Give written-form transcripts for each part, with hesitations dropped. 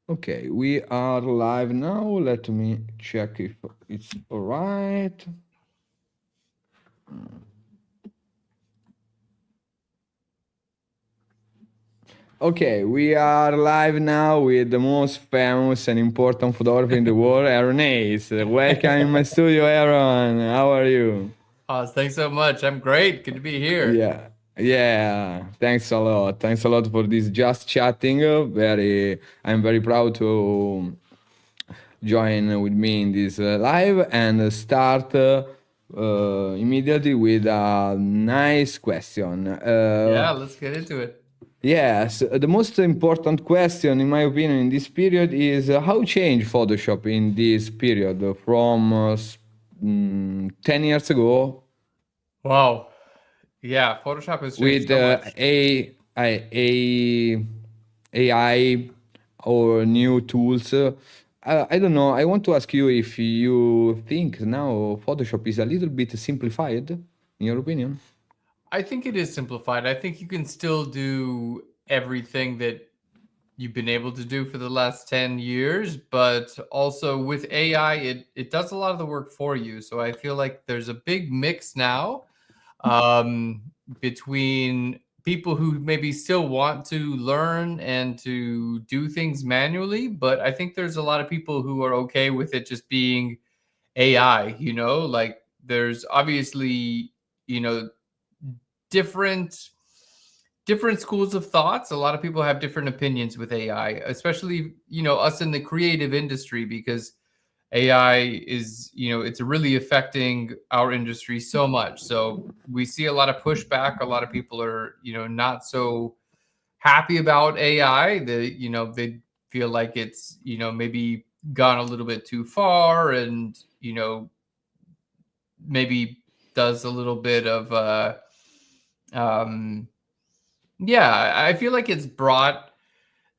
Okay, we are live now. Let me check if it's all right. Okay, we are live now with the most famous and important photographer in the world, Aaron Nace. Welcome in my studio, Aaron. How are you? Thanks so much. I'm great. Good to be here. Yeah, yeah. Thanks a lot. Thanks a lot for this just chatting. I'm very proud to join with me in this live and start immediately with a nice question. Yeah, let's get into it. Yes, the most important question, in my opinion, in this period is how change Photoshop in this period from 10 years ago Wow. Yeah, Photoshop has changed with so much. AI or new tools. I don't know. I want to ask you if you think now Photoshop is a little bit simplified, in your opinion? I think it is simplified. I think you can still do everything that you've been able to do for the last 10 years, but also with AI, it does a lot of the work for you. So I feel like there's a big mix now um, between people who maybe still want to learn and to do things manually, but I think there's a lot of people who are okay with it just being AI, like there's obviously, you know, different different schools of thoughts. A lot of people have different opinions with AI, especially, us in the creative industry, because AI is, it's really affecting our industry so much. So we see a lot of pushback. A lot of people are, not so happy about AI. They feel like it's, maybe gone a little bit too far and, maybe does a little bit of, um, yeah, I feel like it's brought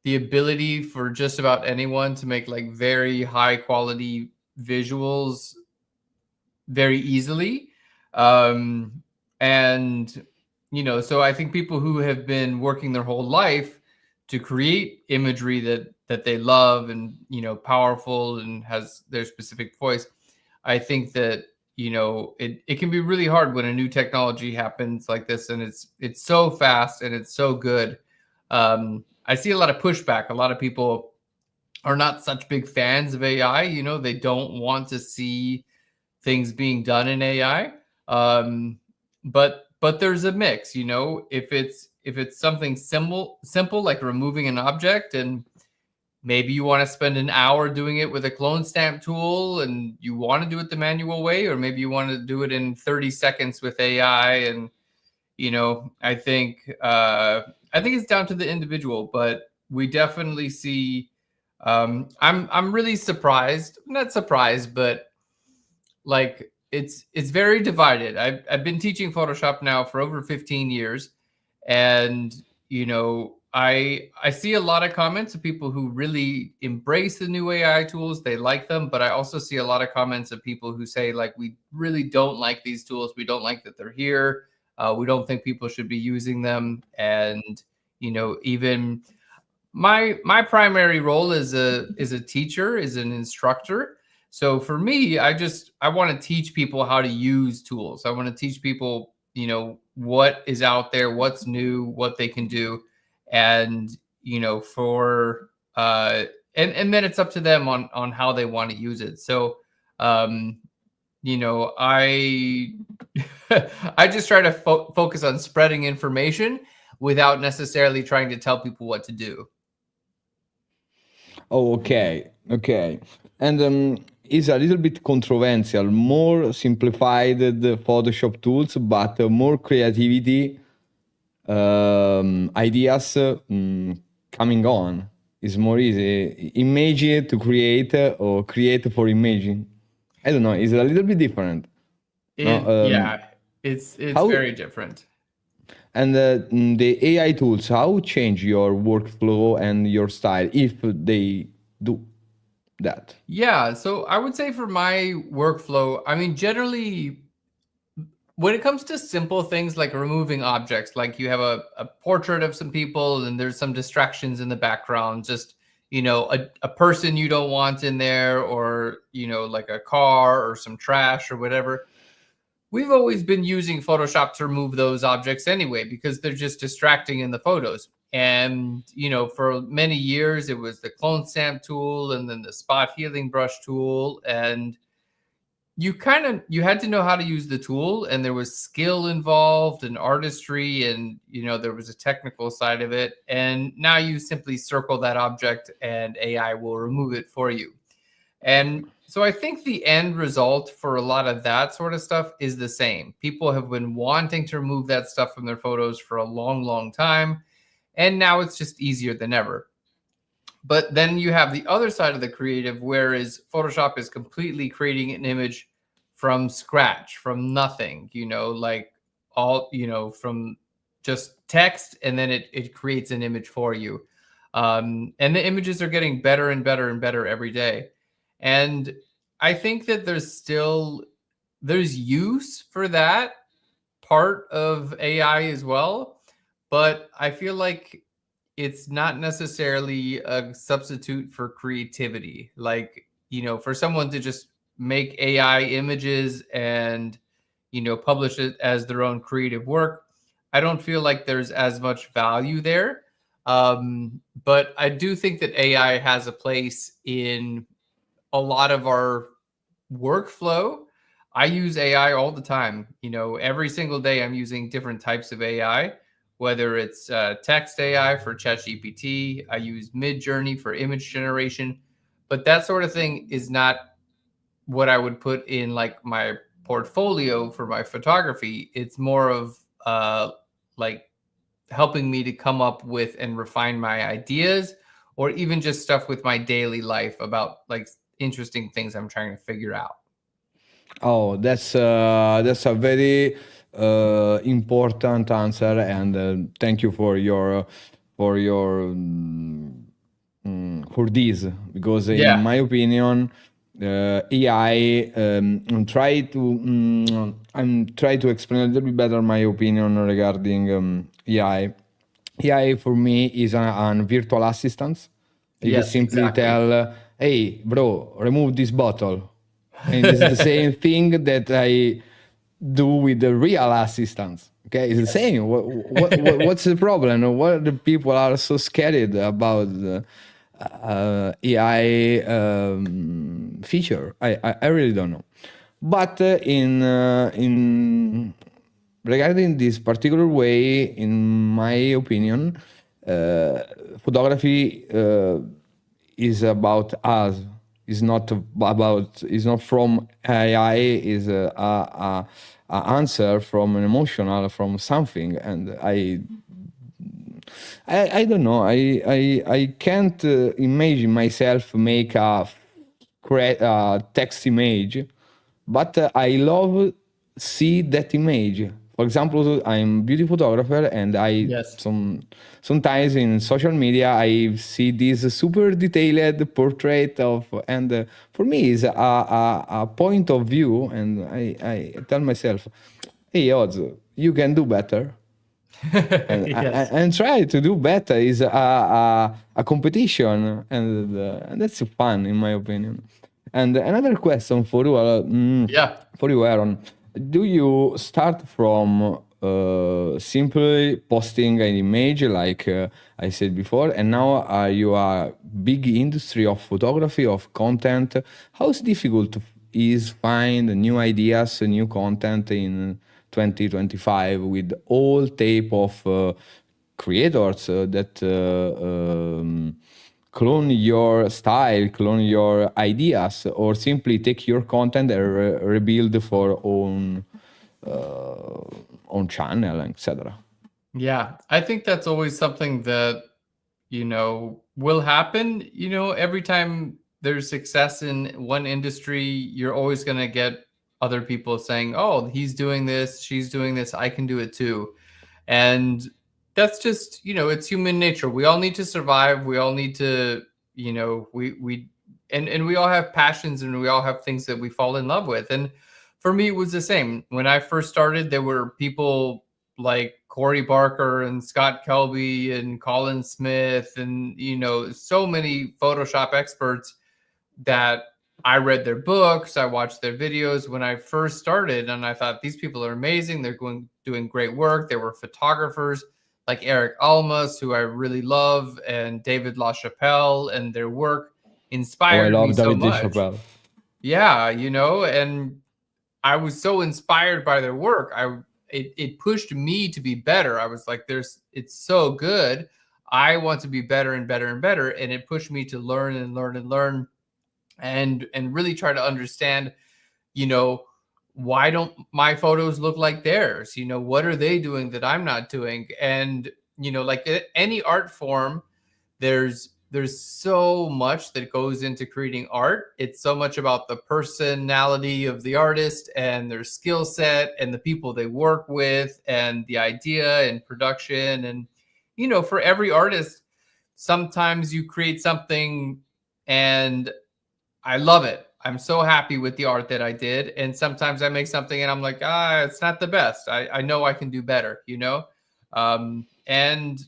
the ability for just about anyone to make like very high quality visuals very easily. Um, and, so I think people who have been working their whole life to create imagery that they love and, powerful and has their specific voice, I think that, it can be really hard when a new technology happens like this and it's so fast and it's so good. I see a lot of pushback. A lot of people are not such big fans of AI. They don't want to see things being done in AI. But there's a mix, if it's something simple like removing an object, and maybe you want to spend an hour doing it with a clone stamp tool and you want to do it the manual way, or maybe you want to do it in 30 seconds with AI. And I think it's down to the individual, but we definitely see. I'm really surprised, not surprised, but like it's very divided. I've been teaching Photoshop now for over 15 years, and I see a lot of comments of people who really embrace the new AI tools. They like them, but I also see a lot of comments of people who say, like, we really don't like these tools. We don't like that they're here. We don't think people should be using them. And even my primary role as a teacher, is an instructor. So for me, I want to teach people how to use tools. I want to teach people, what is out there, what's new, what they can do. And for and then it's up to them on how they want to use it. So um I I just try to focus on spreading information without necessarily trying to tell people what to do. Oh, okay, okay. And it's a little bit controversial, more simplified the Photoshop tools, but more creativity, ideas coming on. It's more easy. Imagine to create or create for imagine. I don't know. It's a little bit different. No, Yeah, it's how very different. and the AI tools, how change your workflow and your style if they do that? Yeah, so I would say for my workflow, I mean, generally, when it comes to simple things like removing objects, like you have a portrait of some people and there's some distractions in the background, just a person you don't want in there, or, like a car or some trash or whatever. We've always been using Photoshop to remove those objects anyway, because they're just distracting in the photos. And, for many years, it was the clone stamp tool and then the spot healing brush tool. And you had to know how to use the tool, and there was skill involved and artistry, and there was a technical side of it. And now you simply circle that object and AI will remove it for you. And so I think the end result for a lot of that sort of stuff is the same. People have been wanting to remove that stuff from their photos for a long, long time, and now it's just easier than ever. But then you have the other side of the creative, whereas Photoshop is completely creating an image from scratch, from nothing, like all, from just text, and then it creates an image for you. And the images are getting better and better and better every day. And I think that there's use for that part of AI as well. But I feel like it's not necessarily a substitute for creativity. Like, for someone to just make AI images and, publish it as their own creative work, I don't feel like there's as much value there. But I do think that AI has a place in a lot of our workflow. I use AI all the time. Every single day I'm using different types of AI, whether it's text AI for ChatGPT. I use Midjourney for image generation, but that sort of thing is not what I would put in like my portfolio for my photography. It's more of like helping me to come up with and refine my ideas, or even just stuff with my daily life about like interesting things I'm trying to figure out. Oh, that's a very important answer, and thank you for your for your for this, because in my opinion, AI I'm try to explain a little bit better my opinion regarding AI. AI for me is a virtual assistant. You can Yes, simply exactly. tell, "Hey, bro, remove this bottle," and it's the same thing that I do with the real assistants. Okay, it's the same. What's the problem? What the people are so scared about the AI feature? I really don't know. But in regarding this particular way, in my opinion, photography is about us. It's not about. It's not from AI. Is a answer from an emotional, from something. And I don't know. I can't imagine myself make create a text image, but I love see that image. For example, I'm beauty photographer, and Yes. sometimes in social media I see this super detailed portrait of, and for me is a point of view, and I tell myself, hey Oz, you can do better, Yes. and try to do better. Is a competition, and that's fun in my opinion. And another question for you, Yeah. for you, Aaron. Do you start from simply posting an image, like I said before, and now are you a big industry of photography, of content? How difficult is find new ideas, new content in 2025 with all type of creators that clone your style, clone your ideas, or simply take your content and rebuild for own channel, etc. Yeah. I think that's always something that, will happen. Every time there's success in one industry, you're always going to get other people saying, oh, he's doing this, she's doing this, I can do it too. And that's just, it's human nature. We all need to survive. We all need to, and we all have passions, and we all have things that we fall in love with. And for me, it was the same. When I first started, there were people like Corey Barker and Scott Kelby and Colin Smith and, you know, so many Photoshop experts that I read their books, I watched their videos when I first started, and I thought these people are amazing. They're doing great work. They were photographers like Eric Almas, who I really love, and David LaChapelle, and their work Oh, I inspired love me so David much. LaChapelle. Yeah, you know, and I was so inspired by their work. It pushed me to be better. I was like, it's so good. I want to be better and better and better. And it pushed me to learn and learn and learn and really try to understand, you know, why don't my photos look like theirs? You know, what are they doing that I'm not doing? And, you know, like any art form, there's so much that goes into creating art. It's so much about the personality of the artist and their skill set and the people they work with and the idea and production. And, you know, for every artist, sometimes you create something and I love it. I'm so happy with the art that I did. And sometimes I make something and I'm like, it's not the best. I know I can do better, you know? And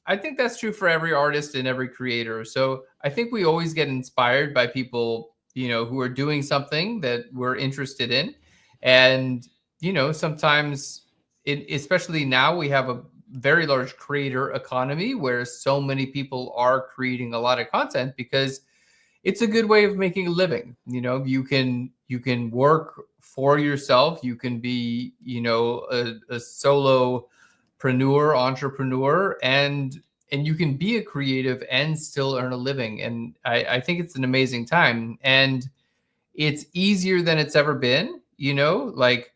I think that's true for every artist and every creator. So I think we always get inspired by people, you know, who are doing something that we're interested in. And, you know, sometimes, especially now, we have a very large creator economy where so many people are creating a lot of content because it's a good way of making a living. You know, you can work for yourself. You can be, you know, a solopreneur, entrepreneur, and you can be a creative and still earn a living. And I think it's an amazing time. And it's easier than it's ever been, you know, like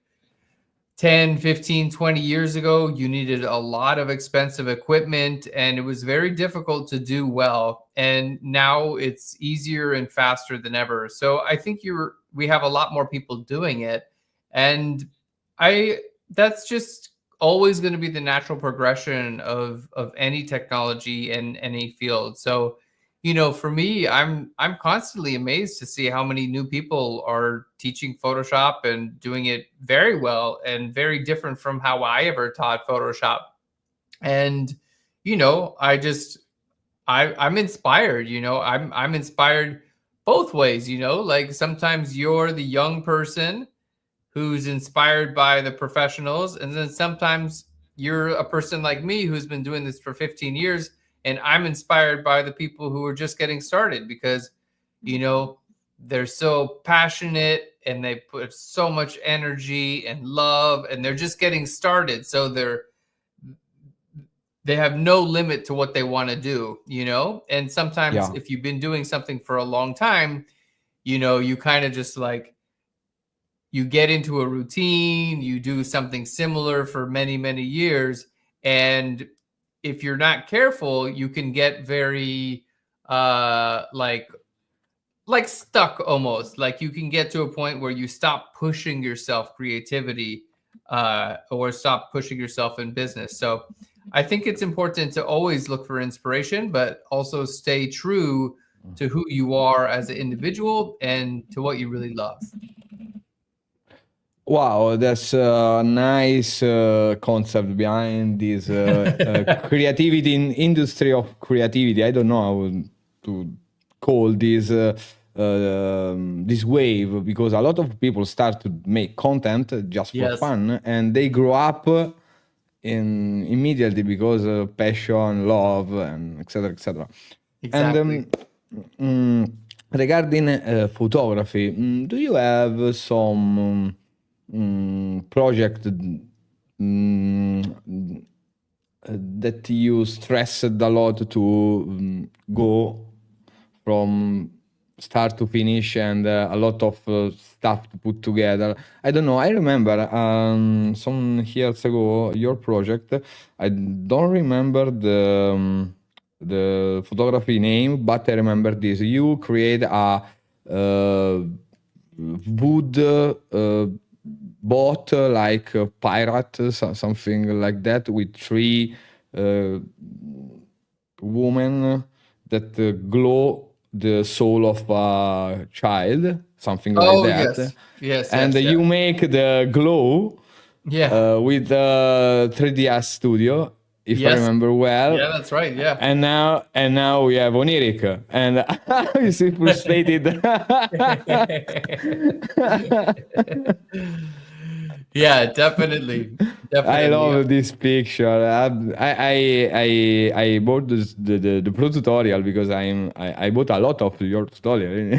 10, 15, 20 years ago, you needed a lot of expensive equipment and it was very difficult to do well. And now it's easier and faster than ever. So I think we have a lot more people doing it. And I that's just always going to be the natural progression of any technology and any field. So, you know, for me, I'm constantly amazed to see how many new people are teaching Photoshop and doing it very well and very different from how I ever taught Photoshop. And, you know, I'm inspired, you know, I'm inspired both ways, you know, like sometimes you're the young person who's inspired by the professionals. And then sometimes you're a person like me who's been doing this for 15 years and I'm inspired by the people who are just getting started because, you know, they're so passionate and they put so much energy and love and they're just getting started. So they have no limit to what they want to do, you know? And sometimes Yeah. if you've been doing something for a long time, you know, you kind of just like you get into a routine, you do something similar for many, many years. And if you're not careful, you can get very like stuck almost. Like you can get to a point where you stop pushing yourself creativity or stop pushing yourself in business. So I think it's important to always look for inspiration, but also stay true to who you are as an individual and to what you really love. Wow, that's a nice concept behind this creativity in industry of creativity. I don't know how to call this wave because a lot of people start to make content just for Yes. fun and they grow up immediately because of passion, love, and etc. etc. Exactly. And regarding photography, do you have some project that you stressed a lot to go from start to finish and a lot of stuff to put together? I don't know. I remember some years ago your project. I don't remember the photography name, but I remember this. You create a wood boat like a pirate, something like that, with three women that glow the soul of a child, something like Oh, that. yes. Yes, And yes, yes. you make the glow Yeah. with 3ds studio, if I Yes. remember well. Yeah, that's right. Yeah. And now we have Oniric, and I'm so frustrated. Yeah, definitely. I Definitely. love this picture. I bought the pro tutorial because I bought a lot of your tutorial.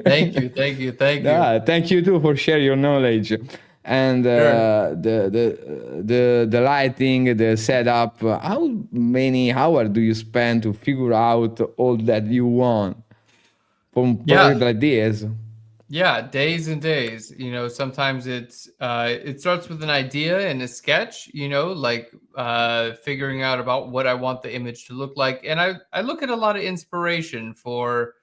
Thank you. Thank you. Thank you. Thank you too for sharing your knowledge. And Sure. the lighting, the setup. How many hours do you spend to figure out all that you want from Yeah. project like this? Yeah, days and days. Sometimes it starts with an idea and a sketch, like figuring out about what I want the image to look like. And I look at a lot of inspiration for,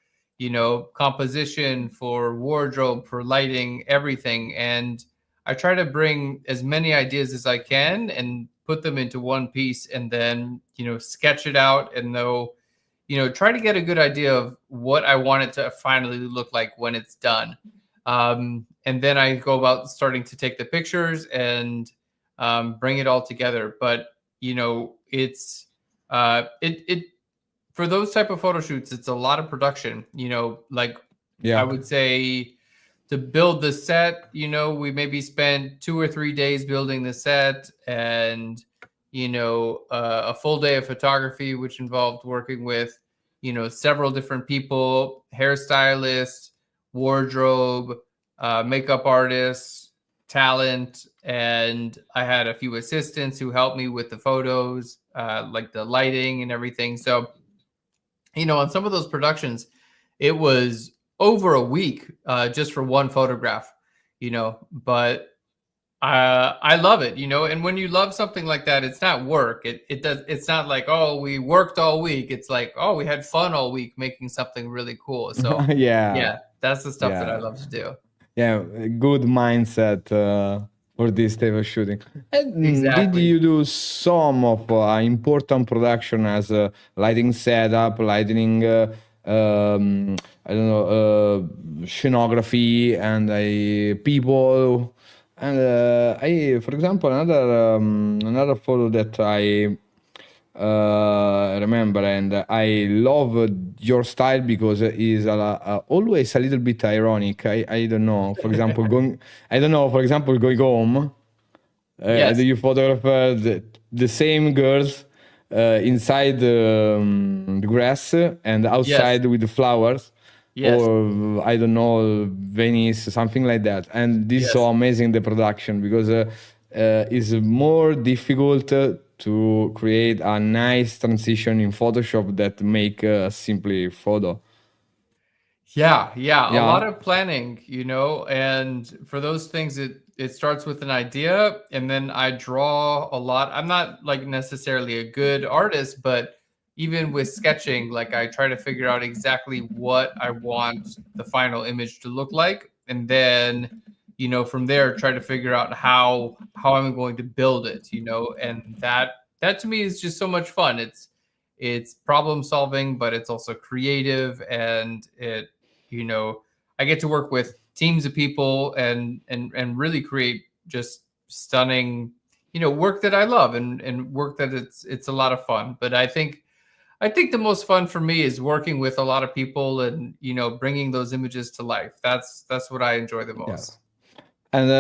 composition, for wardrobe, for lighting, everything. And I try to bring as many ideas as I can and put them into one piece and then, sketch it out and know try to get a good idea of what I want it to finally look like when it's done. And then I go about starting to take the pictures and bring it all together. But it's it for those type of photo shoots, it's a lot of production. Like I Yeah. would say to build the set, we maybe spent 2 or 3 days building the set, and a full day of photography, which involved working with several different people, hairstylists, wardrobe, makeup artists, talent, and I had a few assistants who helped me with the photos, like the lighting and everything. So on some of those productions, it was over a week just for one photograph, but I love it, and when you love something like that, it's not work. It's not like, oh, we worked all week. It's like, oh, we had fun all week making something really cool. So Yeah. yeah, that's the stuff that I Yeah. love to do. Yeah, a good mindset for this type of shooting. And did Exactly. you do some of important production as lighting setup, lighting, I don't know, scenography, and people? And for example, another photo that I remember, and I love your style because it is always a little bit ironic. I don't know. For example, going home. Yes. Do you photograph the same girls inside the grass and Yes. outside with the flowers? Yes. Or I don't know, Venice, something like that. And this is so Yes. amazing, the production, because it's more difficult to create a nice transition in Photoshop that make simply photo. Yeah, yeah, a lot Yeah. of planning, and for those things, it starts with an idea, and then I draw a lot. I'm not like necessarily a good artist, but even with sketching, like I try to figure out exactly what I want the final image to look like, and then from there try to figure out how I'm going to build it, and that to me is just so much fun. It's problem solving, but it's also creative, and you know I get to work with teams of people and really create just stunning work that I love, and work that it's a lot of fun. But I think the most fun for me is working with a lot of people and bringing those images to life. That's what I enjoy the Yes. most. And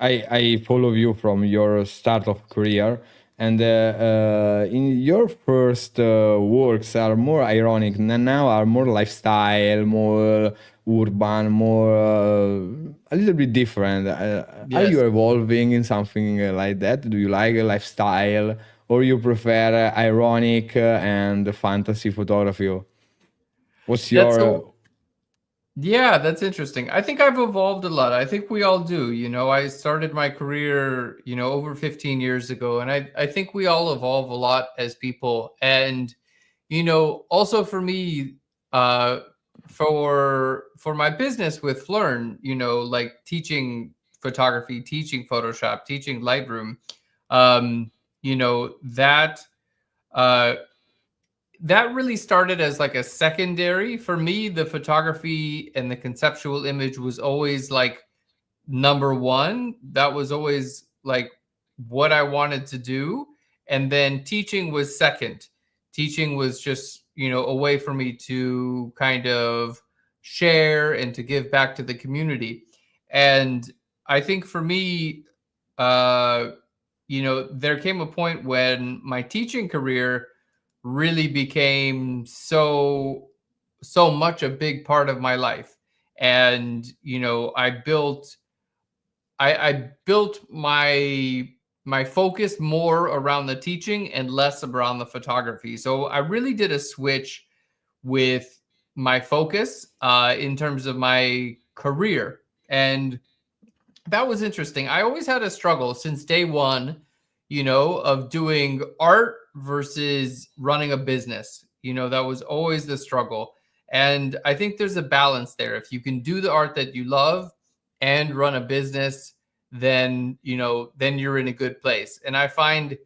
I follow you from your start of career, and in your first works are more ironic, and now are more lifestyle, more urban, more a little bit different. Are Yes. you evolving in something like that? Do you like a lifestyle, or you prefer ironic and fantasy photography? What's That's your so Yeah, that's interesting. I think I've evolved a lot. I think we all do. I started my career, over 15 years ago, and I think we all evolve a lot as people. And, also for me, uh, for my business with Flern, like teaching photography, teaching Photoshop, teaching Lightroom, that uh that really started as like a secondary for me. The photography and the conceptual image was always like number one. That was always like what I wanted to do. And then teaching was second. Teaching was just, a way for me to kind of share and to give back to the community. And I think for me, there came a point when my teaching career really became so much a big part of my life. And I built my focus more around the teaching and less around the photography. So I really did a switch with my focus in terms of my career. And that was interesting. I always had a struggle since day one, of doing art versus running a business. That was always the struggle. And I think there's a balance there. If you can do the art that you love and run a business, then you're in a good place. And I find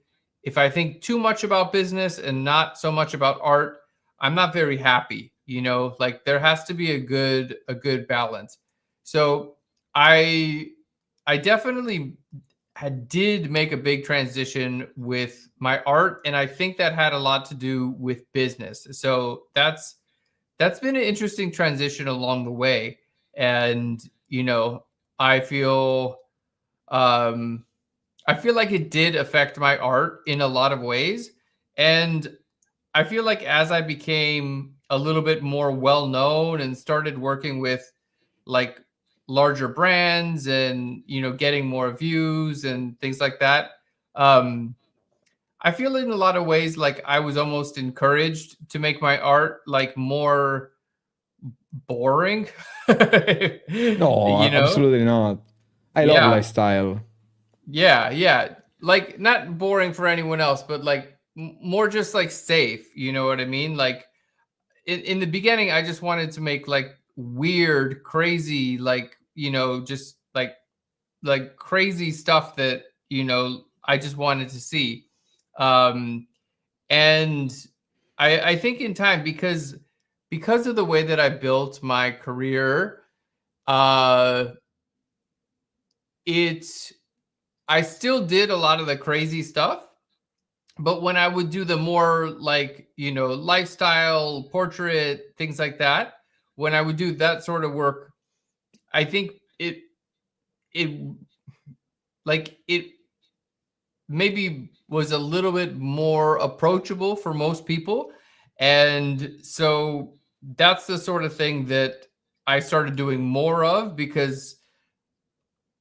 if I think too much about business and not so much about art, I'm not very happy. Like there has to be a good balance. So I definitely did make a big transition with my art, and I think that had a lot to do with business. So that's been an interesting transition along the way. And I feel like it did affect my art in a lot of ways. And I feel like as I became a little bit more well known and started working with like larger brands and getting more views and things like that, I feel in a lot of ways like I was almost encouraged to make my art like more boring. No, absolutely not. I love Yeah. lifestyle. Yeah. Like not boring for anyone else, but like more just like safe. You know what I mean? Like in the beginning, I just wanted to make like weird, crazy, like, just like crazy stuff that, I just wanted to see. And I think in time, because of the way that I built my career, I still did a lot of the crazy stuff, but when I would do the more like, lifestyle, portrait, things like that, when I would do that sort of work, I think it it maybe was a little bit more approachable for most people. And so that's the sort of thing that I started doing more of, because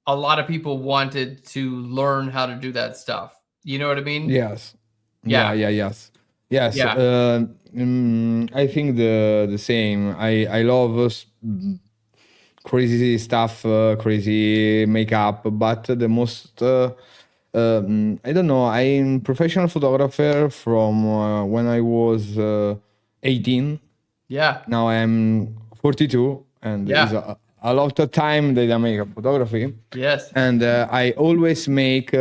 a lot of people wanted to learn how to do that stuff. You know what I mean? Yes. Yeah. Yes. Yes. Yeah. I think the same. I love crazy stuff, crazy makeup, but the most I don't know. I'm professional photographer from when I was 18. Yeah. Now I'm 42, and it's Yeah. a lot of time that I make photography. Yes. And I always make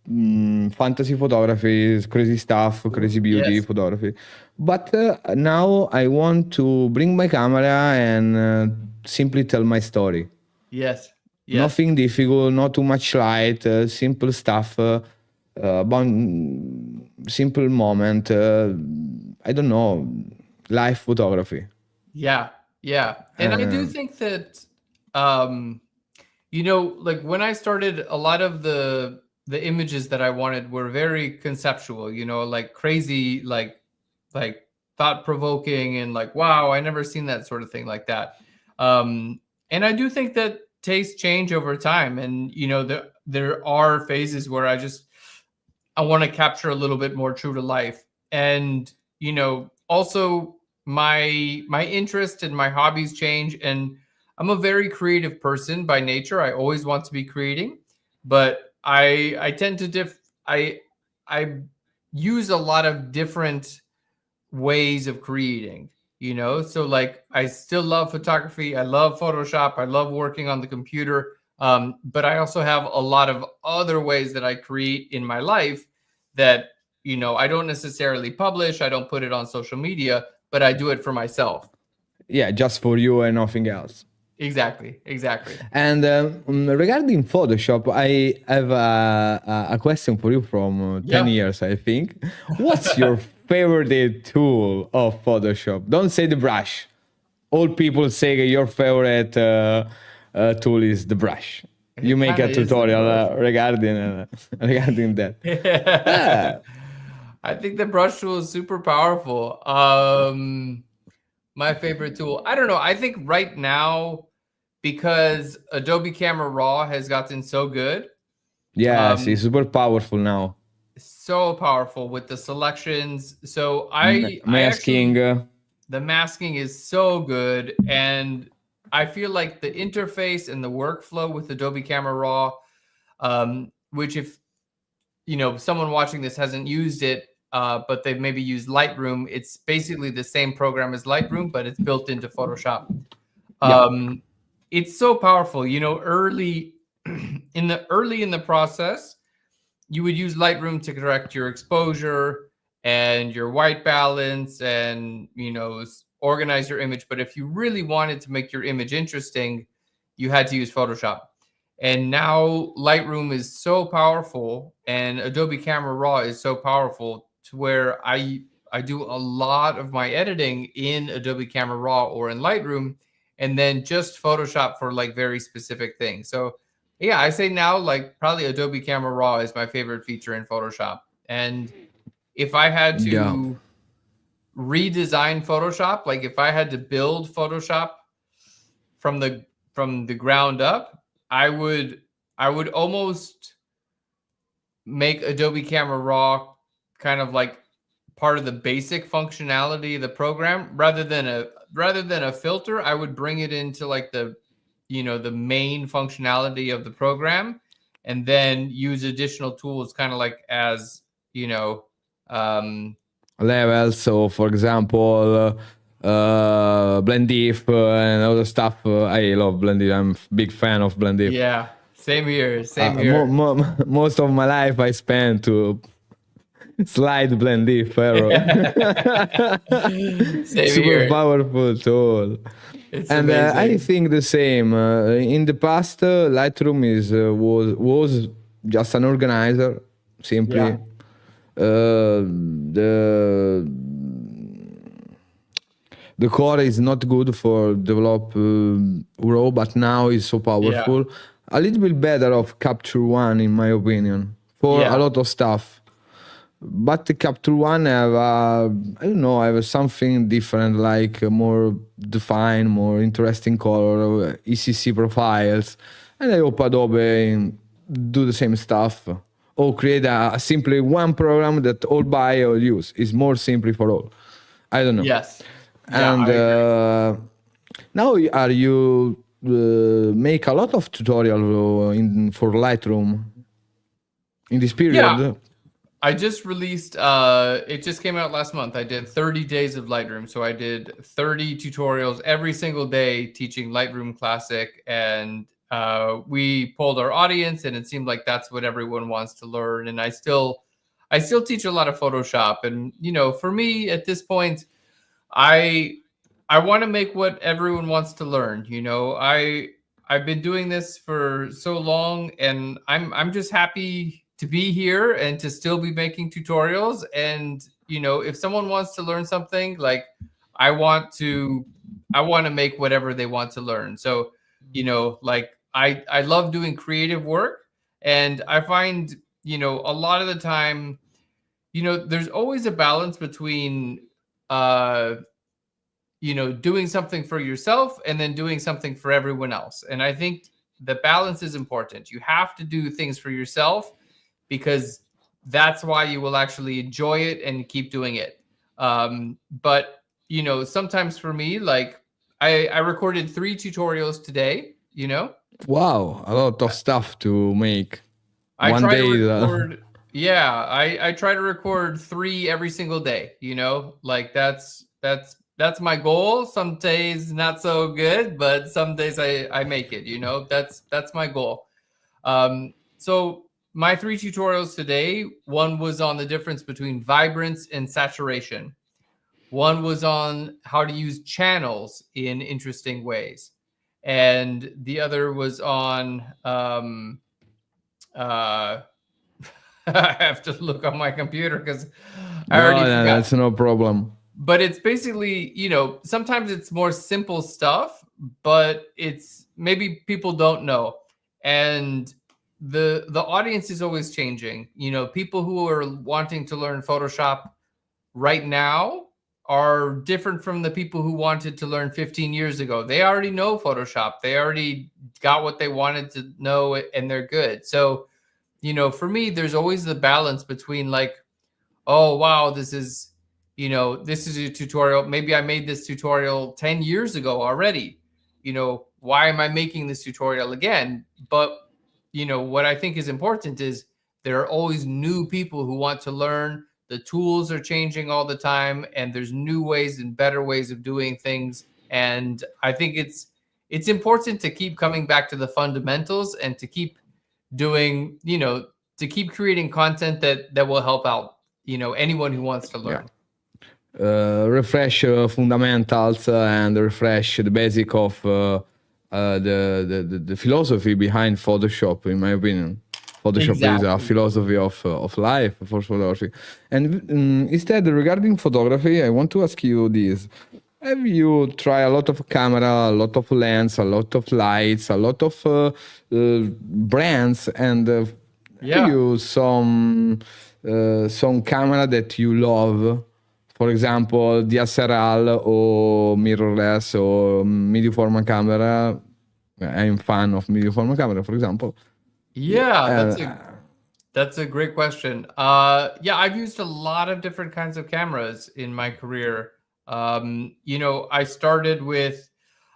fantasy photography, crazy stuff, crazy beauty Yes. photography. But now I want to bring my camera and simply tell my story. Yes. Yes. Nothing difficult, not too much light, simple stuff, about simple moment. I don't know, life photography. Yeah. Yeah. And I do think that, like when I started, a lot of the images that I wanted were very conceptual, like crazy, like thought provoking, and like, wow, I never seen that sort of thing like that. And I do think that tastes change over time. And, there are phases where I want to capture a little bit more true to life. And, also my interest and my hobbies change. And I'm a very creative person by nature. I always want to be creating, but I tend to I use a lot of different ways of creating, so like I still love photography, I love Photoshop, I love working on the computer, but I also have a lot of other ways that I create in my life that I don't necessarily publish, I don't put it on social media, but I do it for myself. Yeah, just for you and nothing else. Exactly. And regarding Photoshop, I have a question for you from 10 years, I think. What's your favorite tool of Photoshop? Don't say the brush. All people say your favorite tool is the brush. You make a tutorial regarding that. I think the brush tool is super powerful. My favorite tool, I don't know. I think right now, because Adobe Camera Raw has gotten so good. Yes, it's super powerful now. So powerful with the selections. So masking. The masking is so good, and I feel like the interface and the workflow with Adobe Camera Raw, which if someone watching this hasn't used it, but they've maybe used Lightroom, it's basically the same program as Lightroom, but it's built into Photoshop. It's so powerful. Early in the process, you would use Lightroom to correct your exposure and your white balance and organize your image. But if you really wanted to make your image interesting, you had to use Photoshop. And now Lightroom is so powerful, and Adobe Camera Raw is so powerful to where I do a lot of my editing in Adobe Camera Raw or in Lightroom, and then just Photoshop for like very specific things. So yeah, I say now like probably Adobe Camera Raw is my favorite feature in Photoshop. And if I had to redesign Photoshop, like if I had to build Photoshop from the ground up, I would almost make Adobe Camera Raw kind of like part of the basic functionality of the program rather than a filter. I would bring it into like the main functionality of the program, and then use additional tools kind of like as levels. So for example, Blendif and other stuff. I love Blendif. I'm a big fan of Blendif. Yeah, same here. Most of my life I spent to slide Blendif arrow. Super powerful tool. And I think the same. In the past, Lightroom was just an organizer, simply. The core is not good for develop raw, but now it's so powerful. A little bit better of Capture One, in my opinion, for a lot of stuff. But the Capture One have have something different, like more defined, more interesting color, ECC profiles, and I hope Adobe do the same stuff, or create a simply one program that all buy or use. Is more simply for all. I don't know. Yes. And now are you make a lot of tutorial for Lightroom in this period? Yeah. I just released, it just came out last month. I did 30 days of Lightroom. So I did 30 tutorials every single day teaching Lightroom Classic. And we polled our audience, and it seemed like that's what everyone wants to learn. And I still teach a lot of Photoshop. And, for me at this point, I want to make what everyone wants to learn. I've been doing this for so long, and I'm just happy to be here and to still be making tutorials. And if someone wants to learn something, like I want to make whatever they want to learn. So like I love doing creative work, and I find a lot of the time there's always a balance between doing something for yourself and then doing something for everyone else. And I think the balance is important. You have to do things for yourself, because that's why you will actually enjoy it and keep doing it. But sometimes for me, like I recorded 3 tutorials today. Wow, a lot of stuff to make. I try to record 3 every single day. Like that's my goal. Some days not so good, but some days I make it. That's my goal. So my 3 tutorials today, one was on the difference between vibrance and saturation. One was on how to use channels in interesting ways. and the other was on I have to look on my computer because I already No, forgot. that's no problem. But it's basically, sometimes it's more simple stuff, but it's maybe people don't know. And the audience is always changing. People who are wanting to learn Photoshop right now are different from the people who wanted to learn 15 years ago. They already know Photoshop. They already got what they wanted to know and they're good. So, for me, there's always the balance between like, oh, wow, this is a tutorial. Maybe I made this tutorial 10 years ago already. Why am I making this tutorial again? But, what I think is important is there are always new people who want to learn. The tools are changing all the time, and there's new ways and better ways of doing things. And I think it's important to keep coming back to the fundamentals and to keep doing, to keep creating content that will help out, anyone who wants to learn. Refresh fundamentals and refresh the basic of the philosophy behind Photoshop, in my opinion. Photoshop is a Exactly. philosophy of life for photography. And instead, regarding photography, I want to ask you this. Have you tried a lot of camera, a lot of lens, a lot of lights, a lot of brands, and have you some camera that you love? For example, DSLR or mirrorless or medium format camera. I'm fan of medium format camera, for example. That's a great question. I've used a lot of different kinds of cameras in my career. I started with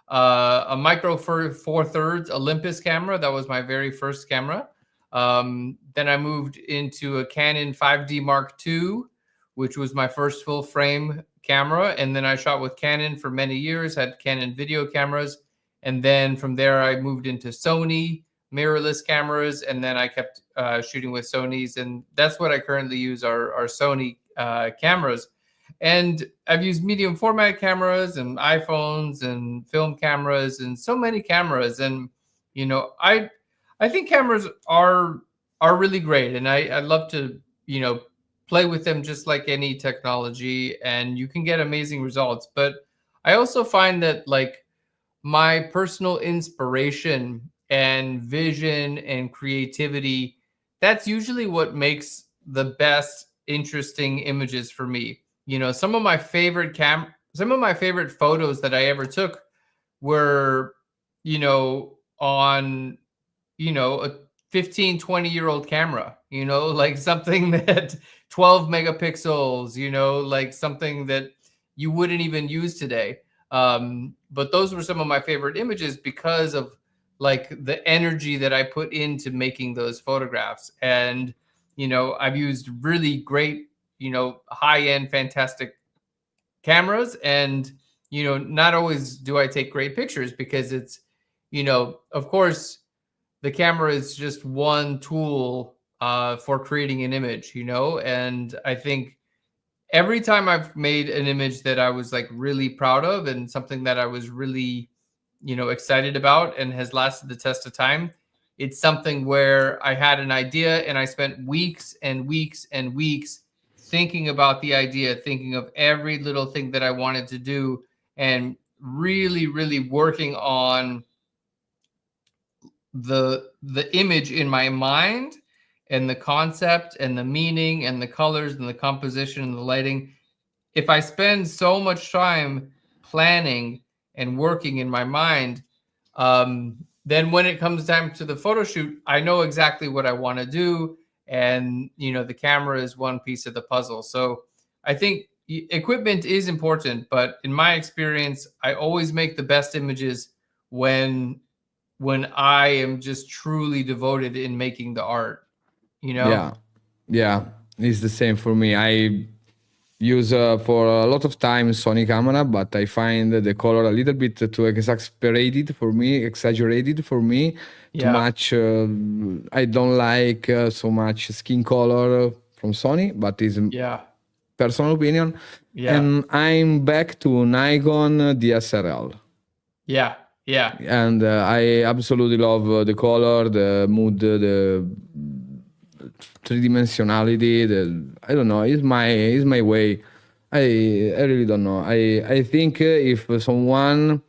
a micro four thirds Olympus camera. That was my very first camera. Then I moved into a Canon 5D Mark II, which was my first full frame camera. And then I shot with Canon for many years, had Canon video cameras. And then from there, I moved into Sony mirrorless cameras. And then I kept shooting with Sony's. And that's what I currently use are Sony cameras. And I've used medium format cameras and iPhones and film cameras and so many cameras. And, I think cameras are really great. And I love to, play with them just like any technology, and you can get amazing results. But I also find that like my personal inspiration and vision and creativity, that's usually what makes the best interesting images for me. Some of my favorite photos that I ever took were, on, a 15, 20-year-old camera, like something that 12 megapixels, like something that you wouldn't even use today. But those were some of my favorite images because of like the energy that I put into making those photographs. And, I've used really great, high-end, fantastic cameras. And, not always do I take great pictures because it's, of course, the camera is just one tool for creating an image, and I think every time I've made an image that I was like really proud of and something that I was really, excited about and has lasted the test of time, it's something where I had an idea and I spent weeks and weeks and weeks thinking about the idea, thinking of every little thing that I wanted to do, and really, really working on the image in my mind and the concept and the meaning and the colors and the composition and the lighting. If I spend so much time planning and working in my mind, then when it comes time to the photo shoot, I know exactly what I want to do. And, the camera is one piece of the puzzle. So I think equipment is important, but in my experience, I always make the best images when I am just truly devoted in making the art, Yeah, it's the same for me. I use for a lot of time Sony camera, but I find the color a little bit too exaggerated for me. Too much. I don't like so much skin color from Sony, but it's personal opinion. And I'm back to Nikon DSLR. Yeah. And I absolutely love the color, the mood, the three-dimensionality. I don't know. It's my way. I really don't know. I think if someone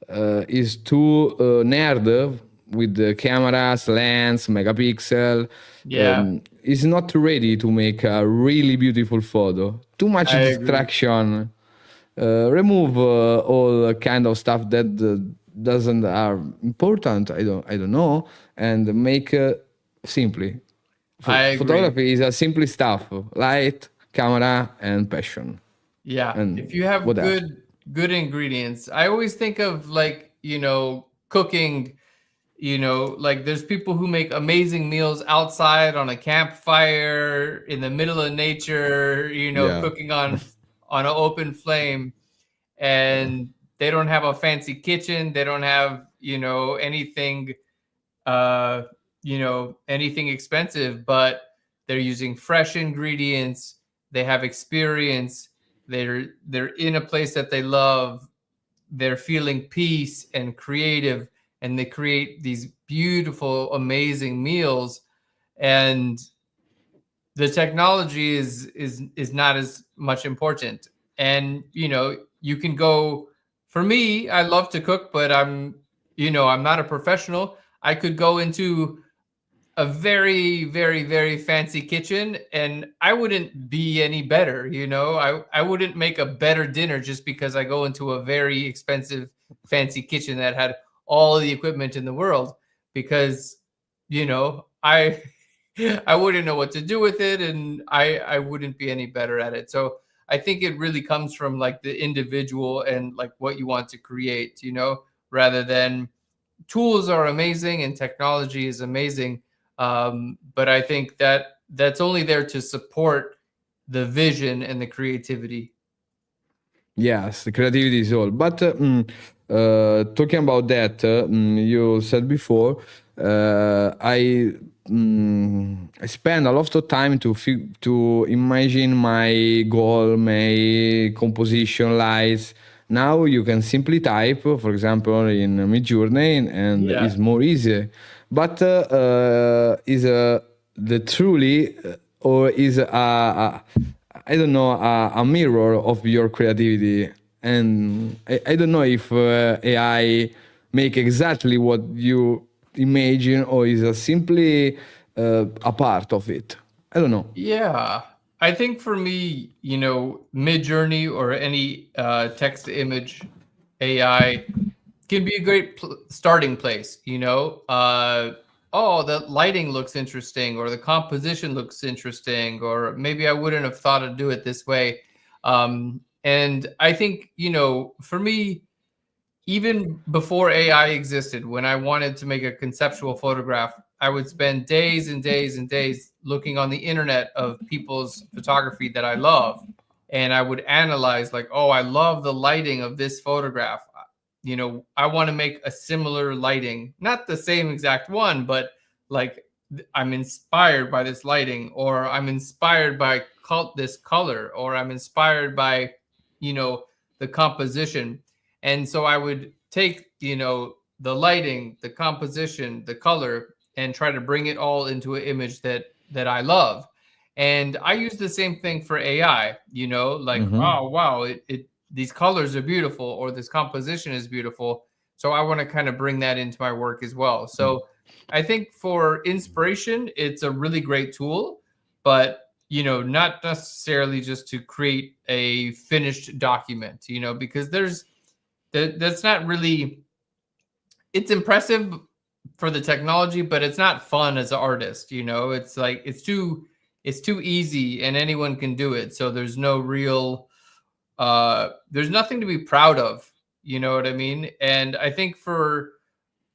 is too nerd with the cameras, lens, megapixel, Yeah. is not ready to make a really beautiful photo. Too much I agree. distraction. Remove all kind of stuff that doesn't are important. I don't know, and make simply. I agree. Photography is a simply stuff: light, camera, and passion, Yeah. If and you have what else? good ingredients, I always think of like, cooking, like there's people who make amazing meals outside on a campfire in the middle of nature, Yeah. cooking on an open flame, and they don't have a fancy kitchen, they don't have, anything anything expensive, but they're using fresh ingredients, they have experience, they're in a place that they love, they're feeling peace and creative, and they create these beautiful, amazing meals. And the technology is not as much important. And you can go, for me, I love to cook, but I'm not a professional. I could go into a very, very, very fancy kitchen and I wouldn't be any better. I wouldn't make a better dinner just because I go into a very expensive fancy kitchen that had all the equipment in the world, because I I wouldn't know what to do with it, and I wouldn't be any better at it. So I think it really comes from like the individual and like what you want to create, rather than, tools are amazing and technology is amazing, but I think that that's only there to support the vision and the creativity. Yes, the creativity is all. But talking about that, you said before, I spend a lot of time to imagine my goal, my composition, lights. Now you can simply type, for example, in Midjourney, and Yeah. it's more easy. But is the truly or is I don't know, a mirror of your creativity. And I don't know if AI make exactly what you imagine or is simply a part of it. I don't know. Yeah. I think for me, Midjourney or any text to image AI can be a great starting place. Oh, the lighting looks interesting, or the composition looks interesting, or maybe I wouldn't have thought to do it this way. And I think, for me, even before AI existed, when I wanted to make a conceptual photograph, I would spend days and days and days looking on the internet of people's photography that I love. And I would analyze, like, oh, I love the lighting of this photograph. I want to make a similar lighting, not the same exact one, but like I'm inspired by this lighting, or I'm inspired by this color, or I'm inspired by, you know, the composition. And so I would take, the lighting, the composition, the color, and try to bring it all into an image that I love. And I use the same thing for AI, like, Hmm. oh wow, it these colors are beautiful, or this composition is beautiful. So I want to kind of bring that into my work as well. So I think for inspiration, it's a really great tool, but not necessarily just to create a finished document, because that's not really, it's impressive for the technology, but it's not fun as an artist. It's like it's too easy and anyone can do it. So there's no real there's nothing to be proud of. You know what I mean? And I think for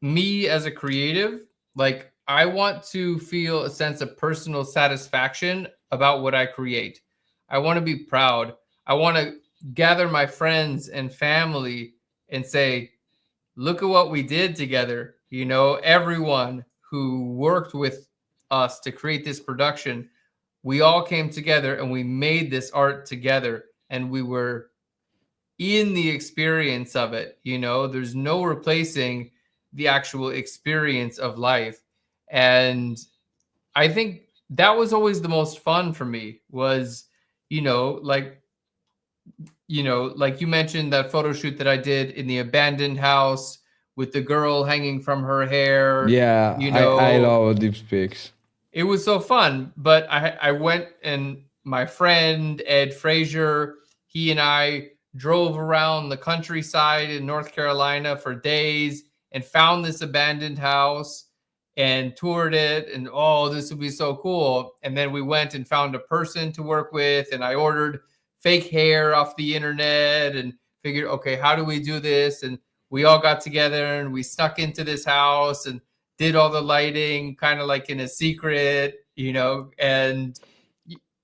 me as a creative, like I want to feel a sense of personal satisfaction about what I create. I want to be proud. I want to gather my friends and family and say, look at what we did together. Everyone who worked with us to create this production, we all came together and we made this art together, and we were in the experience of it. There's no replacing the actual experience of life. And I think that was always the most fun for me was, like like you mentioned that photo shoot that I did in the abandoned house with the girl hanging from her hair. Yeah, I love deep speaks. It was so fun. But I went, and my friend Ed Frazier, he and I drove around the countryside in North Carolina for days and found this abandoned house and toured it, and this would be so cool. And then we went and found a person to work with, and I ordered fake hair off the internet and figured, okay, how do we do this? And we all got together and we snuck into this house and did all the lighting kind of like in a secret, and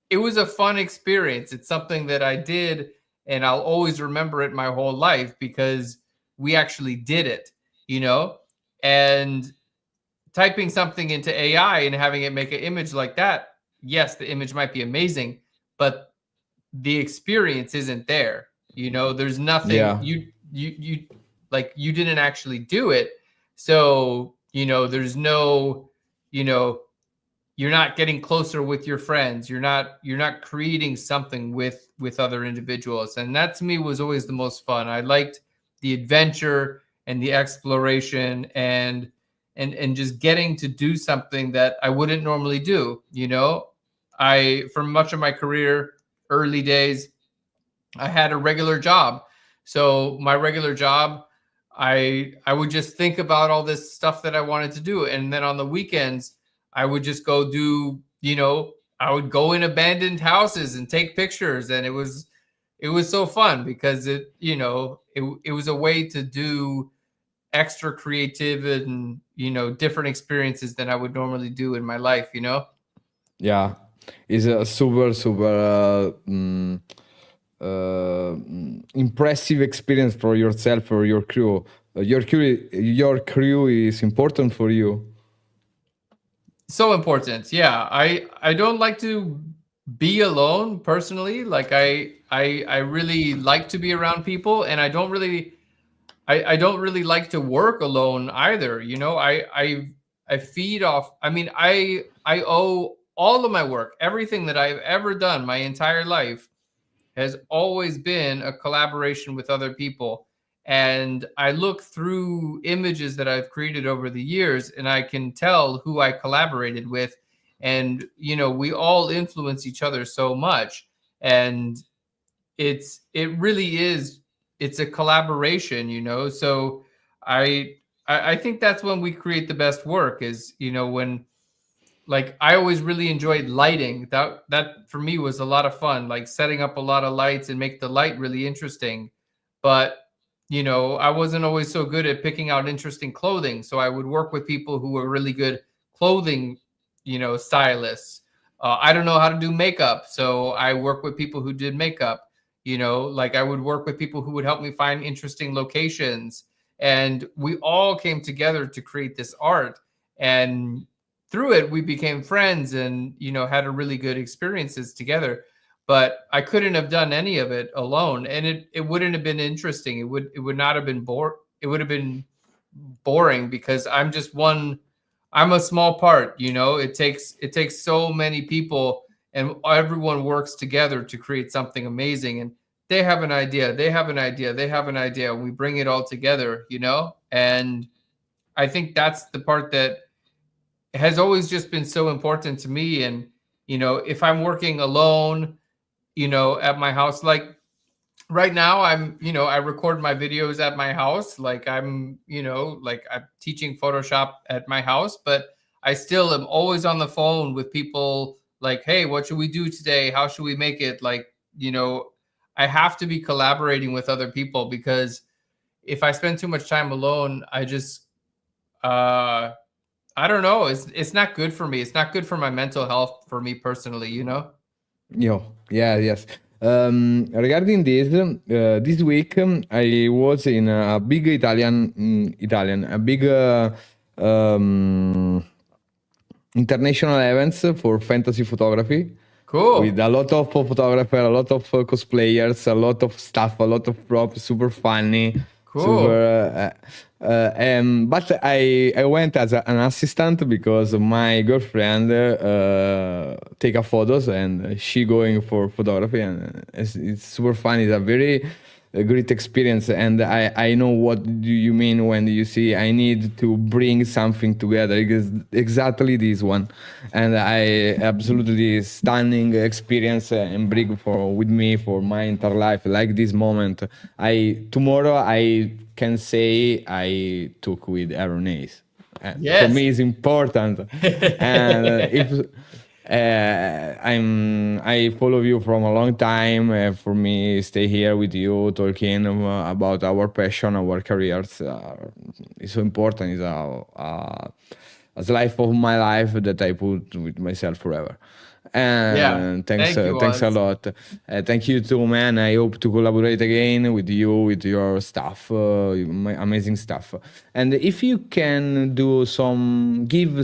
it was a fun experience. It's something that I did, and I'll always remember it my whole life because we actually did it, and typing something into AI and having it make an image like that. Yes, the image might be amazing, but the experience isn't there. There's nothing, you like, you didn't actually do it. So, there's no, you're not getting closer with your friends. You're not creating something with other individuals. And that to me was always the most fun. I liked the adventure and the exploration and just getting to do something that I wouldn't normally do. For much of my career, early days, I had a regular job. So my regular job, I would just think about all this stuff that I wanted to do. And then on the weekends, I would just go do, I would go in abandoned houses and take pictures. And it was so fun because it was a way to do extra creative and, different experiences than I would normally do in my life, Yeah, it's a super impressive experience for yourself or your crew. Your crew is important for you. So important. Yeah. I don't like to be alone personally. Like I really like to be around people, and I don't really like to work alone either. I feed off. I mean, I owe all of my work, everything that I've ever done my entire life has always been a collaboration with other people. And I look through images that I've created over the years, and I can tell who I collaborated with. And, we all influence each other so much. And it really is, it's a collaboration, So I think that's when we create the best work is, when, like, I always really enjoyed lighting. That for me was a lot of fun, like setting up a lot of lights and make the light really interesting. But, I wasn't always so good at picking out interesting clothing. So I would work with people who were really good clothing, stylists. I don't know how to do makeup. So I work with people who did makeup, like I would work with people who would help me find interesting locations. And we all came together to create this art. And through it, we became friends and, had a really good experiences together. But I couldn't have done any of it alone. And it wouldn't have been interesting. It would not have been it would have been boring because I'm a small part, it takes so many people and everyone works together to create something amazing. And they have an idea, they have an idea, they have an idea. We bring it all together, and I think that's the part that has always just been so important to me. And, if I'm working alone, at my house, like right now, I record my videos at my house. Like I'm teaching Photoshop at my house, but I still am always on the phone with people like, hey, what should we do today? How should we make it? Like, I have to be collaborating with other people because if I spend too much time alone, I just, I don't know. It's not good for me. It's not good for my mental health for me personally, Yes. Regarding this week I was in a big a big international events for fantasy photography. Cool. with a lot of photographers, a lot of cosplayers, a lot of stuff, a lot of props, super funny, Cool. super. But I went as an assistant because my girlfriend take a photos and she going for photography, and it's super fun. It's a great experience, and I know what do you mean when you see I need to bring something together, because exactly this one, and I absolutely stunning experience and bring for with me for my entire life, like this moment. I tomorrow I can say I took with Aaron Nace. For Yes. me it's important, and if I follow you from a long time. For me, stay here with you talking about our passion, our careers. It's so important. It's a life of my life that I put with myself forever. Yeah. And Thank you, thanks a Oz. lot. Thank you too, man. I hope to collaborate again with you, with your stuff, my amazing stuff. And if you can give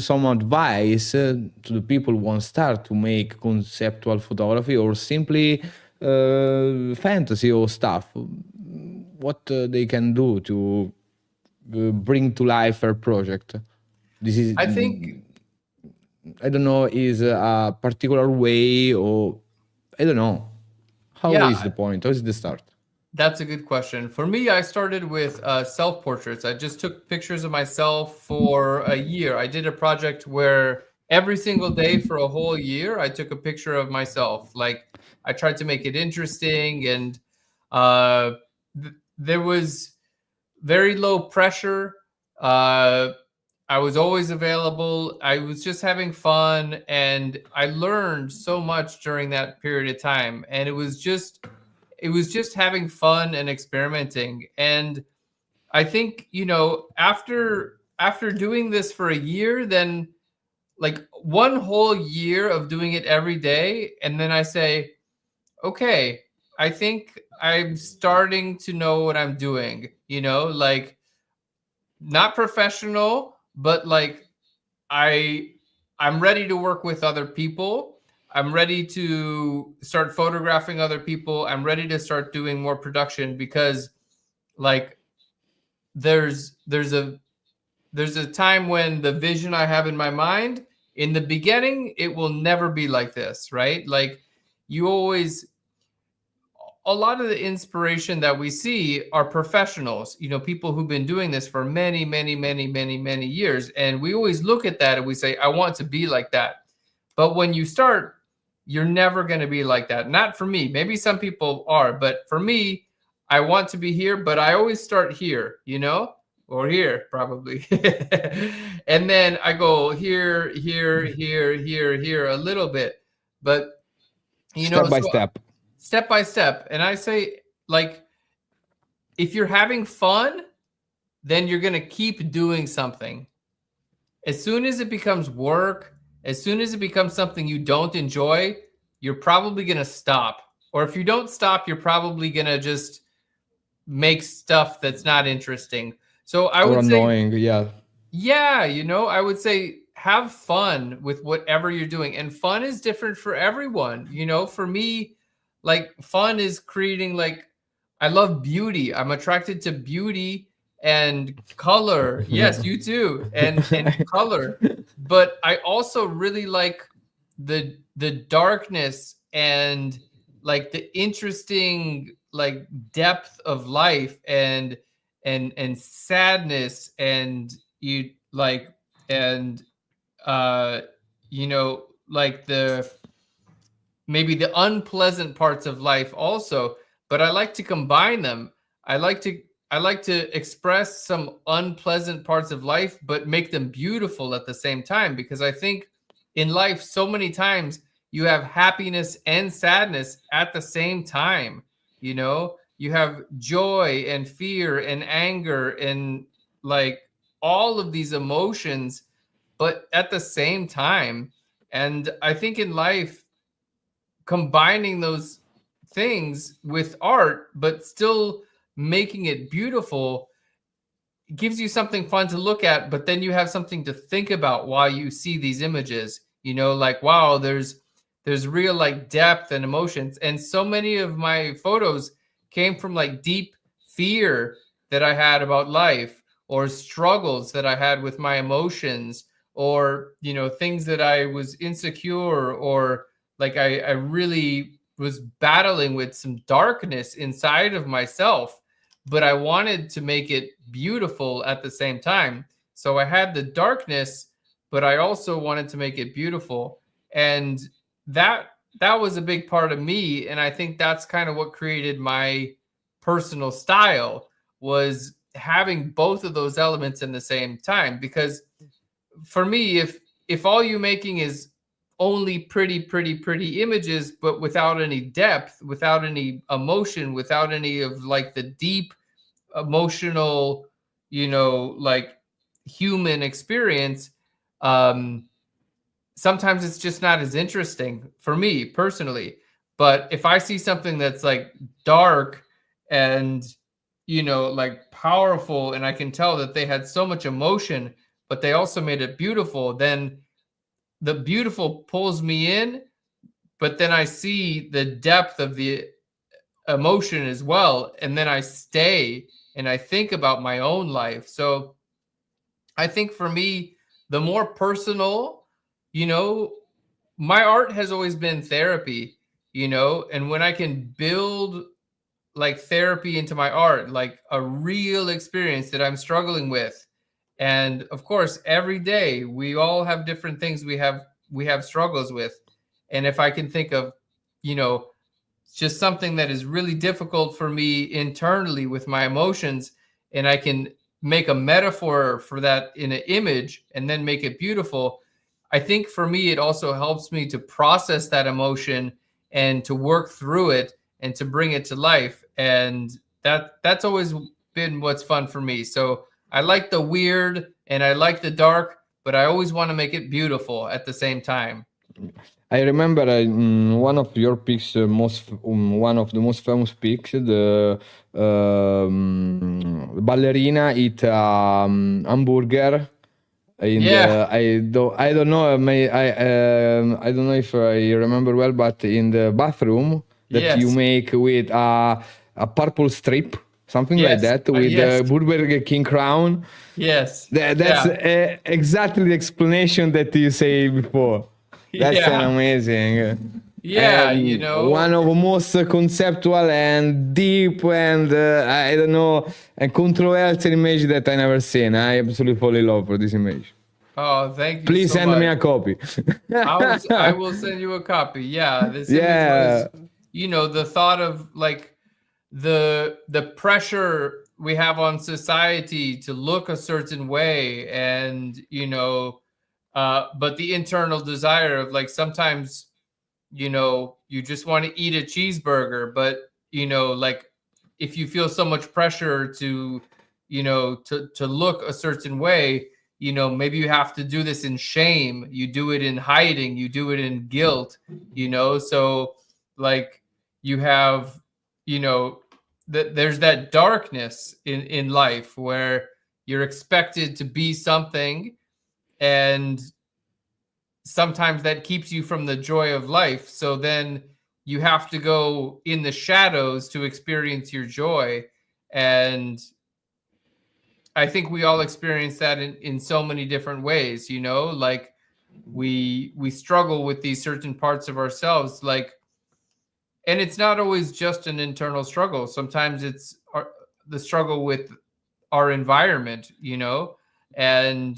some advice to the people who want to start to make conceptual photography or simply fantasy or stuff, what they can do to bring to life a project. This is I think, I don't know, is a particular way, or I don't know. How yeah, is the point? How is the start? that's a good question. For me, I started with self-portraits. I just took pictures of myself for a year. I did a project where every single day for a whole year, I took a picture of myself. Like, I tried to make it interesting, and uh, there was very low pressure. Uh, I was always available. I was just having fun, and I learned so much during that period of time. And it was just having fun and experimenting. And I think, after doing this for a year, then like one whole year of doing it every day, and then I say, okay, I think I'm starting to know what I'm doing, like not professional, but like I I'm ready to work with other people. I'm ready to start photographing other people. I'm ready to start doing more production, because like there's a time when the vision I have in my mind, in the beginning, it will never be like this, right? Like, you always a lot of the inspiration that we see are professionals, people who've been doing this for many, many, many, many, many years. And we always look at that and we say, I want to be like that. But when you start, you're never going to be like that. Not for me. Maybe some people are, but for me, I want to be here, but I always start here, or here probably. And then I go here, here, here, here, here a little bit. But, Step by so step. step by step. And I say, like, if you're having fun, then you're going to keep doing something. As soon as it becomes work, as soon as it becomes something you don't enjoy, you're probably going to stop. Or if you don't stop, you're probably going to just make stuff that's not interesting. So I Or would say, annoying, yeah. yeah, I would say have fun with whatever you're doing. And fun is different for everyone. For me, like, fun is creating, like, I love beauty. I'm attracted to beauty and color. Yes, you too. And color. But I also really like the darkness and like the interesting like depth of life and sadness and you like and uh like maybe the unpleasant parts of life also, but I like to combine them. I like to express some unpleasant parts of life but make them beautiful at the same time, because I think in life so many times you have happiness and sadness at the same time. You have joy and fear and anger and like all of these emotions, but at the same time. And I think in life, combining those things with art, but still making it beautiful, gives you something fun to look at, but then you have something to think about while you see these images. Like, wow, there's real like depth and emotions. And so many of my photos came from like deep fear that I had about life, or struggles that I had with my emotions, or, you know, things that I was insecure, or like I really was battling with some darkness inside of myself, but I wanted to make it beautiful at the same time. So I had the darkness, but I also wanted to make it beautiful. And that was a big part of me. And I think that's kind of what created my personal style, was having both of those elements in the same time. Because for me, if all you're making is only pretty images, but without any depth, without any emotion, without any of like the deep emotional, you know, like human experience, um sometimes it's just not as interesting for me personally. But if I see something that's like dark and, you know, like powerful, and I can tell that they had so much emotion, but they also made it beautiful, then the beautiful pulls me in. But then I see the depth of the emotion as well, and then I stay and I think about my own life. So I think for me, the more personal, you know, my art has always been therapy, you know, and when I can build like therapy into my art, like a real experience that I'm struggling with. And of course, every day we all have different things we have struggles with. And if I can think of, you know, just something that is really difficult for me internally with my emotions, and I can make a metaphor for that in an image and then make it beautiful. I think for me it also helps me to process that emotion and to work through it and to bring it to life. And that's always been what's fun for me. So I like the weird and I like the dark, but I always want to make it beautiful at the same time. I remember one of your pics, one of the most famous pics, the ballerina eat hamburger. Yeah. I don't know, I don't know if I remember well, but in the bathroom that you Yes. make with a purple strip, something like Yes. that, with Yes. the Burger King crown. Yes. That's Yeah. exactly the explanation that you say before. That's an Yeah. amazing. Yeah. You And know, one of the most conceptual and deep and I don't know, a controversial image that I never seen. I absolutely fall in love for this image. oh, thank you Please so send me much. a copy. I will send you a copy. Yeah, this image Yeah. was, you know, the thought of like the pressure we have on society to look a certain way, and you know, but the internal desire of like sometimes, you know, you just want to eat a cheeseburger, but you know, like if you feel so much pressure to, you know, to look a certain way, you know, maybe you have to do this in shame, you do it in hiding, you do it in guilt, you know. So like you have, you know, that there's that darkness in life where you're expected to be something, and sometimes that keeps you from the joy of life. So then you have to go in the shadows to experience your joy. And I think we all experience that in so many different ways, you know, like we struggle with these certain parts of ourselves, like, and it's not always just an internal struggle. Sometimes it's the struggle with our environment, you know. And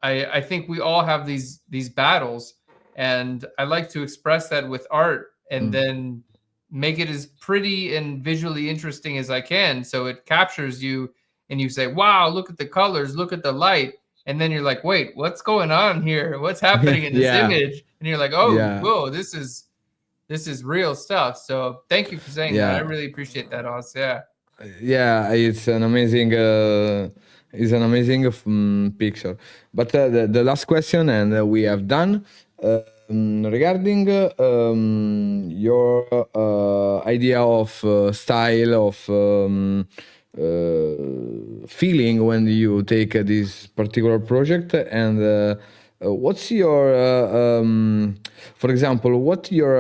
I think we all have these battles, and I like to express that with art, and then make it as pretty and visually interesting as I can, so it captures you, and you say, wow, look at the colors, look at the light. And then you're like, wait, what's going on here, what's happening in this Yeah. image? And you're like, oh, Yeah. whoa, this is real stuff. So thank you for saying that. I Yeah. really appreciate that, Oz. Yeah. Yeah, it's an amazing picture. But the last question, and we have done regarding your idea of style of feeling when you take this particular project, and what's your, for example, what's your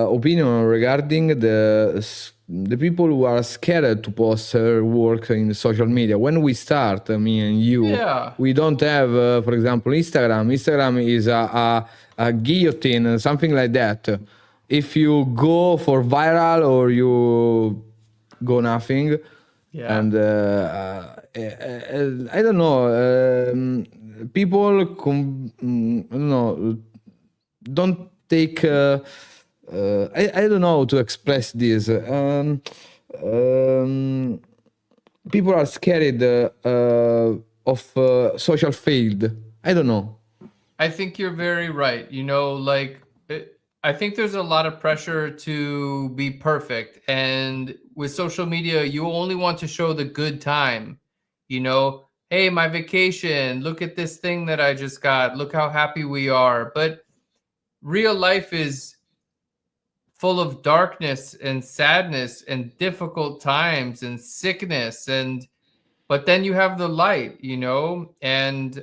opinion regarding the people who are scared to post their work in social media? When we start, me and you, Yeah. we don't have, for example, Instagram. Instagram is a guillotine, something like that. If you go for viral or you go nothing, Yeah. and I don't know, people I don't know, don't take I don't know how to express this. People are scared of social failed. I don't know. I think you're very right. You know, like I think there's a lot of pressure to be perfect, and with social media, you only want to show the good time. You know, hey, my vacation. Look at this thing that I just got. Look how happy we are. But real life is full of darkness and sadness and difficult times and sickness, and but then you have the light, you know, and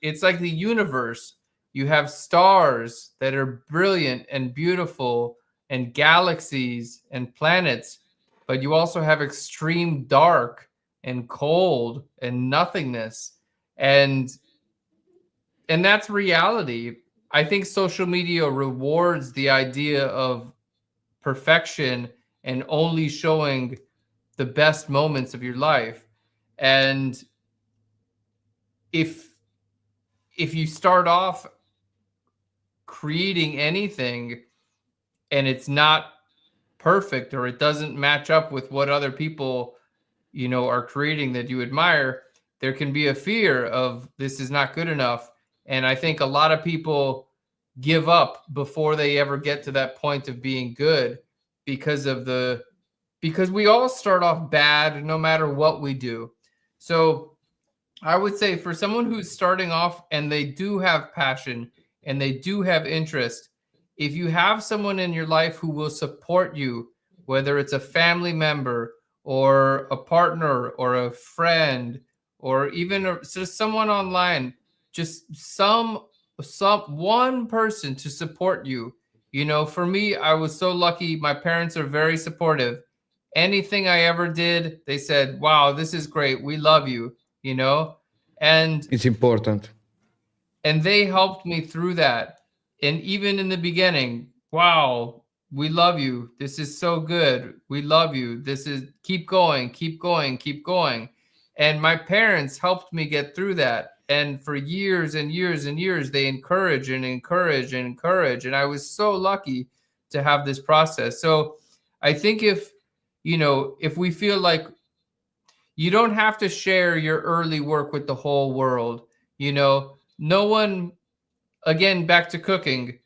it's like the universe. You have stars that are brilliant and beautiful, and galaxies and planets, but you also have extreme dark and cold and nothingness, and that's reality. I think social media rewards the idea of perfection and only showing the best moments of your life. And if you start off creating anything and it's not perfect, or it doesn't match up with what other people, you know, are creating that you admire, there can be a fear of this is not good enough. And I think a lot of people give up before they ever get to that point of being good, because of because we all start off bad no matter what we do. So I would say for someone who's starting off and they do have passion and they do have interest, if you have someone in your life who will support you, whether it's a family member or a partner or a friend or even just someone online, just one person to support you. You know, for me, I was so lucky. My parents are very supportive. Anything I ever did, they said, "Wow, this is great. We love you." You know, and It's important. they helped me through that. And even in the beginning, wow, we love you, this is so good, we love you, this is, keep going, keep going, keep going. And my parents helped me get through that, and for years and years and years they encourage and encourage and encourage, and I was so lucky to have this process. So I think if, you know, if we feel like you don't have to share your early work with the whole world. You know, no one, again, back to cooking,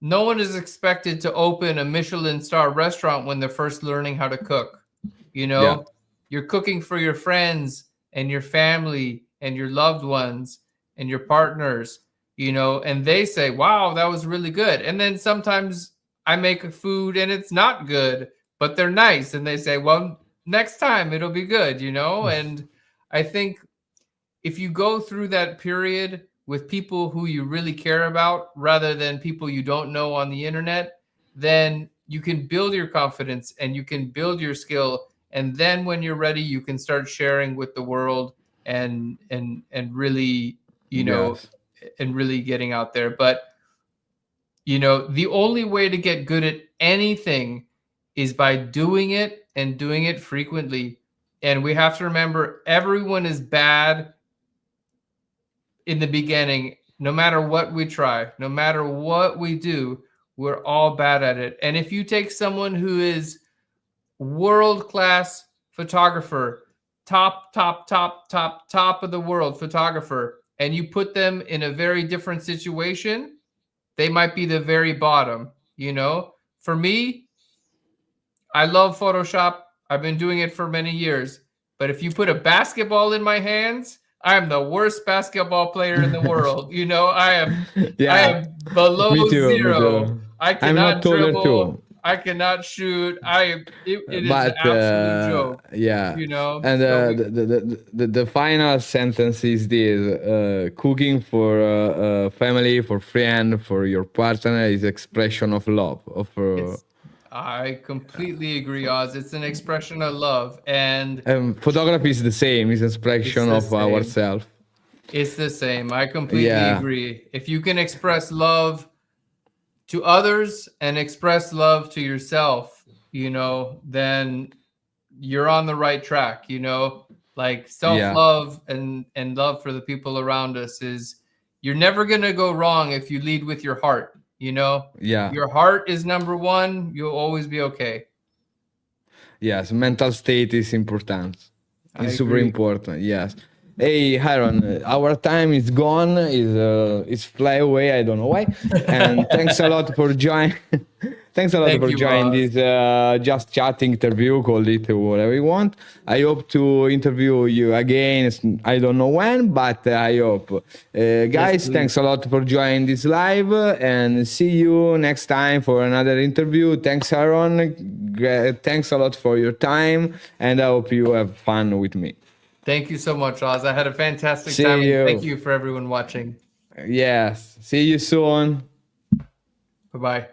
no one is expected to open a Michelin star restaurant when they're first learning how to cook. You Yeah. know, you're cooking for your friends and your family and your loved ones and your partners, you know, and they say, wow, that was really good. And then sometimes I make a food and it's not good, but they're nice. And they say, well, next time it'll be good, you know? And I think if you go through that period with people who you really care about rather than people you don't know on the internet, then you can build your confidence and you can build your skill. And then when you're ready, you can start sharing with the world and really, you know, Yes. and really getting out there. But, you know, the only way to get good at anything is by doing it and doing it frequently. And we have to remember everyone is bad in the beginning. No matter what we try, no matter what we do, we're all bad at it. And if you take someone who is world-class photographer, top of the world photographer, and you put them in a very different situation, they might be the very bottom. You know, for me, I love Photoshop. I've been doing it for many years. But if you put a basketball in my hands, I am the worst basketball player in the world. You know, I Yeah. am below Me too. Me zero. too. I I'm not cannot taller dribble. too. I cannot shoot. It is an But absolute joke, yeah, you know. and So the final sentence is this: cooking for family, for friend, for your partner is expression of love. I completely agree, Oz. It's an expression of love, and Photography is the same. It's it's expression the of same. ourselves. It's the same. I completely Yeah, agree. If you can express love to others and express love to yourself, then you're on the right track, like yeah, self-love and love for the people around us is you're never going to go wrong if you lead with your heart, yeah. your heart is number one, you'll always be okay. Yes, mental state is important. I It's super agree. important. Yes. Hey, Aaron, our time is gone. Is fly away. I don't know why. And thanks a lot for joining. Thanks a lot Thank for you, joining Oz. this just chatting interview. Call it whatever you want. I hope to interview you again. I don't know when, but I hope. Yes, Guys, please. thanks a lot for joining this live, and see you next time for another interview. Thanks, Aaron. Thanks a lot for your time, and I hope you have fun with me. Thank you so much, Oz. I had a fantastic time, See and thank you. you for everyone watching. Yes. See you soon. Bye-bye.